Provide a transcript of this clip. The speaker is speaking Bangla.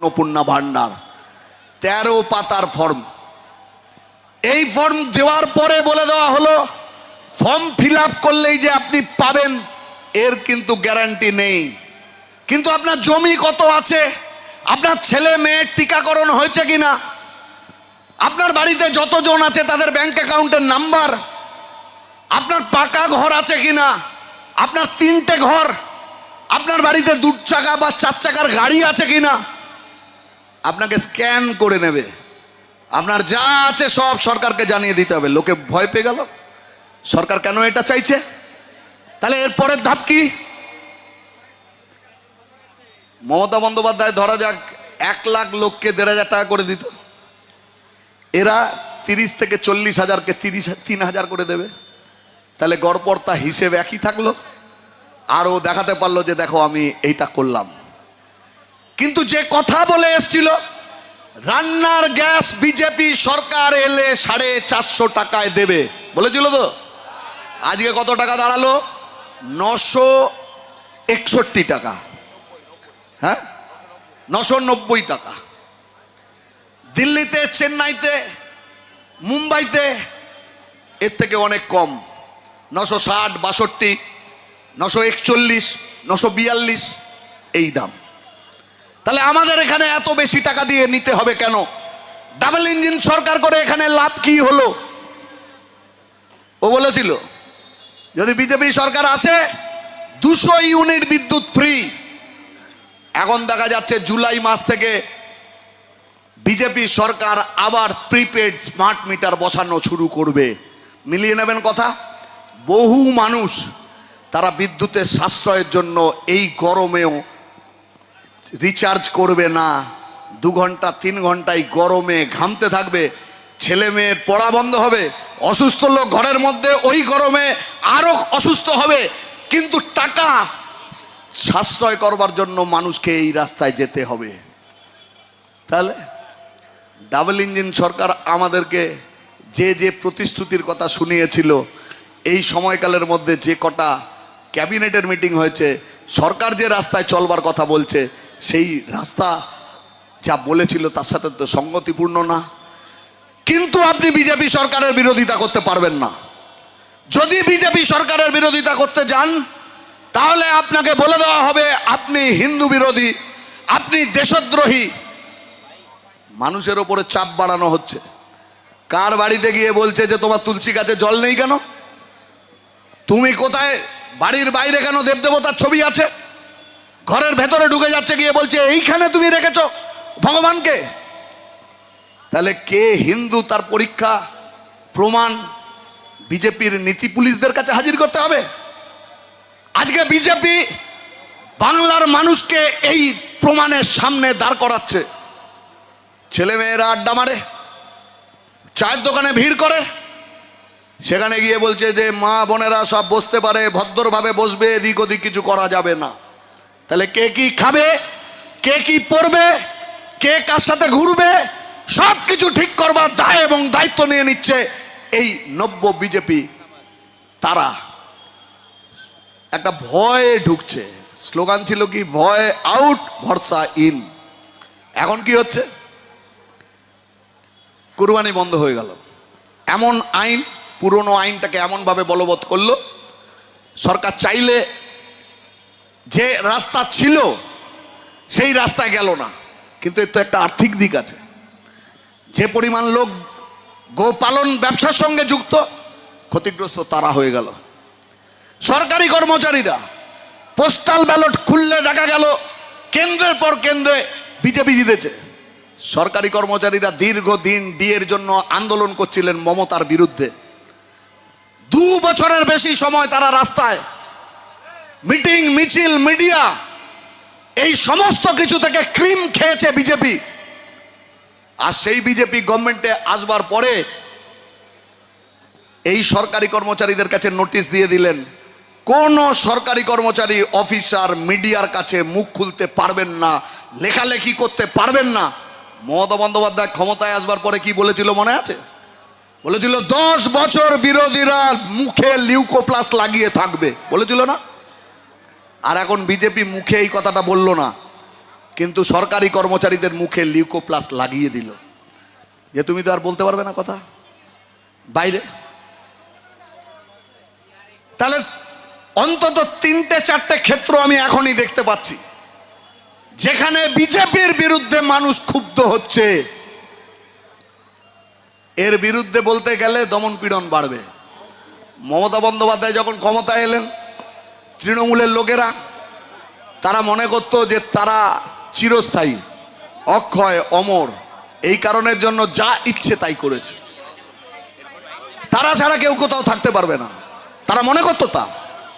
অন্নপূর্ণা ভান্ডার 13 পাতার ফর্ম। এই ফর্ম দেওয়ার পরে বলে দেওয়া হলো ফর্ম ফিল আপ করলেই যে আপনি পাবেন এর কিন্তু গ্যারান্টি নেই। কিন্তু আপনার জমি কত আছে, আপনার ছেলে মেয়ের টিকাকরণ হয়েছে কিনা, আপনার বাড়িতে যতজন আছে তাদের ব্যাংক অ্যাকাউন্টের নাম্বার, আপনার পাকা ঘর আছে কিনা, আপনার 3টে ঘর, আপনার বাড়িতে 2 চাকা বা 4 চাকার গাড়ি আছে কিনা, আপনাকে স্ক্যান করে নেবে। আপনার যা আছে সব সরকারকে জানিয়ে দিতে হবে। লোকে ভয় পেয়ে গেল, সরকার কেন এটা চাইছে? তাহলে এর পরের ধাপ কি? মমতা বন্দ্যোপাধ্যায় ধরা যাক 1 লাখ লোককে 1,500 টাকা করে দিত, এরা 30 থেকে 40 হাজারকে 3,000 করে দেবে। তাহলে গড়পড়তা হিসেব একই থাকলো, আরও দেখাতে পারলো যে দেখো আমি এইটা করলাম। কিন্তু যে কথা বলে এসছিল রান্নার গ্যাস বিজেপি সরকার এলে 450 টাকায় দেবে বলেছিল তো, আজকে কত টাকা দাঁড়ালো? 961 টাকা, হ্যাঁ 990 টাকা। দিল্লিতে, চেন্নাইতে, মুম্বাইতে এর থেকে অনেক কম, 960, 62, 941, 942 এই দাম। তাহলে আমাদের এখানে এত বেশি টাকা দিয়ে নিতে হবে কেন? ডাবল ইঞ্জিন সরকার করে এখানে লাভ কি হলো? ও বলেছিল যদি বিজেপি সরকার আসে 200 ইউনিট বিদ্যুৎ ফ্রি। এখন দেখা যাচ্ছে জুলাই মাস থেকে বিজেপি সরকার আবার প্রিপেড স্মার্ট মিটার বসানো শুরু করবে। মিলিয়ে নেবেন কথা। বহু মানুষ তারা বিদ্যুতের সাশ্রয়ের জন্য এই গরমেও রিচার্জ করবে না, 2 ঘন্টা 3 ঘন্টায় গরমে ঘামতে থাকবে, ছেলে মেয়ের পড়া বন্ধ হবে, অসুস্থ লোক ঘরের মধ্যে ওই গরমে আরো অসুস্থ হবে। কিন্তু টাকা সাশ্রয় করবার জন্য মানুষকে এই রাস্তায় যেতে হবে। তাহলে ডাবল ইঞ্জিন সরকার আমাদেরকে যে যে প্রতিশ্রুতির কথা শুনিয়েছিল, এই সময়কালের মধ্যে যে কটা ক্যাবিনেটের মিটিং হয়েছে, সরকার যে রাস্তায় চলবার কথা বলছে, সেই রাস্তা যা বলেছিল তার সাথে তো সঙ্গতিপূর্ণ না। কিন্তু আপনি বিজেপি সরকারের বিরোধিতা করতে পারবেন না। যদি বিজেপি সরকারের বিরোধিতা করতে যান তাহলে আপনাকে বলে দেওয়া হবে আপনি হিন্দু বিরোধী, আপনি দেশদ্রোহী। মানুষের ওপরে চাপ বাড়ানো হচ্ছে। কার বাড়িতে গিয়ে বলছে যে তোমার তুলসী গাছে জল নেই কেন? তুমি কোথায়, বাড়ির বাইরে কেন দেবদেবতার ছবি আছে? ঘরের ভেতরে ঢুকে যাচ্ছে, গিয়ে বলছে এইখানে তুমি রেখেছো ভগবানকে। তাহলে কে হিন্দু তার পরীক্ষা প্রমাণ বিজেপির নীতি পুলিশদের কাছে হাজির করতে হবে। আজকে বিজেপি বাংলার মানুষকে এই প্রমাণের সামনে দাঁড় করাচ্ছে। ছেলেমেয়েরা আড্ডা মারে, চায়ের দোকানে ভিড় করে, সেখানে গিয়ে বলছে যে মা বোনেরা সব বসতে পারে, ভদ্রভাবে বসবে, এদিক ওদিক কিছু করা যাবে না। তাহলে কে কি খাবে, কে কি পরবে, কে কার সাথে ঘুরবে, সব কিছু ঠিক করবার দায় এবং দায়িত্ব নিয়ে নিচ্ছে এই নব্য বিজেপি। তারা একটা ভয়ে ঢুকছে। স্লোগান ছিল কি, ভয় আউট ভরসা ইন। এখন কি হচ্ছে? কুরবানি বন্ধ হয়ে গেল। এমন আইন, পুরনো আইনটাকে এমনভাবে বলবৎ করলো, সরকার চাইলে যে রাস্তা ছিল সেই রাস্তায় গেল না। কিন্তু এর তো একটা আর্থিক দিক আছে। যে পরিমাণ লোক গোপালন ব্যবসার সঙ্গে যুক্ত, ক্ষতিগ্রস্ত তারা হয়ে গেল। সরকারি কর্মচারীরা পোস্টাল ব্যালট খুললে দেখা গেল কেন্দ্রের পর কেন্দ্রে বিজেপি জিতেছে। সরকারি কর্মচারীরা দীর্ঘদিন ডিএর জন্য আন্দোলন করছিলেন মমতার বিরুদ্ধে। 2 বছরের বেশি সময় তারা রাস্তায়, মিটিং, মিছিল, মিডিয়া, এই সমস্ত কিছু থেকে ক্রিম খেয়েছে বিজেপি। আর সেই বিজেপি গভর্নমেন্টে আসবার পরে এই সরকারি কর্মচারীদের কাছে নোটিশ দিয়ে দিলেন, কোন সরকারি কর্মচারী, অফিসার মিডিয়ার কাছে মুখ খুলতে পারবেন না, লেখালেখি করতে পারবেন না। মমতা বন্দ্যোপাধ্যায় ক্ষমতায় আসবার পরে কি বলেছিল মনে আছে? বলেছিল 10 বছর বিরোধীরা মুখে লিউকোপ্লাস্ট লাগিয়ে থাকবে, বলেছিল না? আর এখন বিজেপি মুখে এই কথাটা বললো না, কিন্তু সরকারি কর্মচারীদের মুখে লিউকোপ্লাস্ট লাগিয়ে দিল যে তুমি তো আর বলতে পারবে না কথা বাইরে। তাহলে অন্তত 3-4টে ক্ষেত্র আমি এখনই দেখতে পাচ্ছি যেখানে বিজেপির বিরুদ্ধে মানুষ ক্ষুব্ধ হচ্ছে। এর বিরুদ্ধে বলতে গেলে দমন পীড়ন বাড়বে। মমতা বন্দ্যোপাধ্যায় যখন ক্ষমতায় এলেন, তৃণমূলের লোকেরা তারা মনে করত যে তারা চিরস্থায়ী, অক্ষয়, অমর, এই কারণের জন্য যা ইচ্ছে তাই করেছে, তারা ছাড়া কেউ কোথাও থাকতে পারবে না, তারা মনে করতো তা।